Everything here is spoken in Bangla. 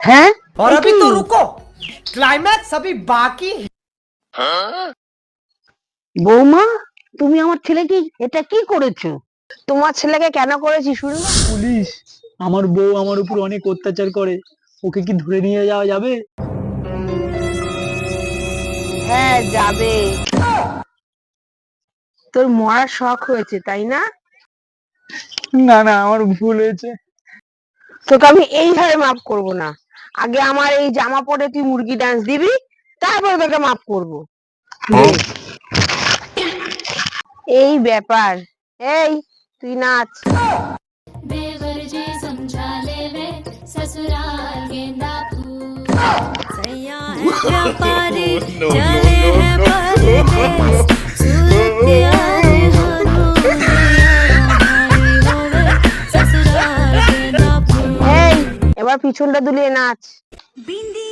হ্যাঁ, और এ अभी কি? तो रुको, क्लाइमैक्स अभी बाकी है। বৌমা, তুমি আমার ছেলেকে এটা কি করেছো? তোমার ছেলেকে কেন করেছি শুনবে? পুলিশ, আমার বউ আমার উপর অনেক অত্যাচার করে, ওকে কি ধরে নিয়ে যাওয়া যাবে? হ্যাঁ, যাবে। তোর মরার শখ হয়েছে তাই না? না না, আমার ভুল হয়েছে। তোকে আমি এইভাবে মাফ করব না। আগে আমার এই জামা পরে তুই মুরগি ডান্স দিবি, তারপরে তোকে মাফ করব। নে, এই ব্যাপার। এই, তুই নাচ। देवर जी समझा ले वे ससुराल गेंदा फूल सैया है व्यापारी चले हैं परदेस सूरत आए हाथों भाई होवे ससुराल गेंदा फूल এই, এবার পিছনটা দুলিয়ে নাচ। बिंदी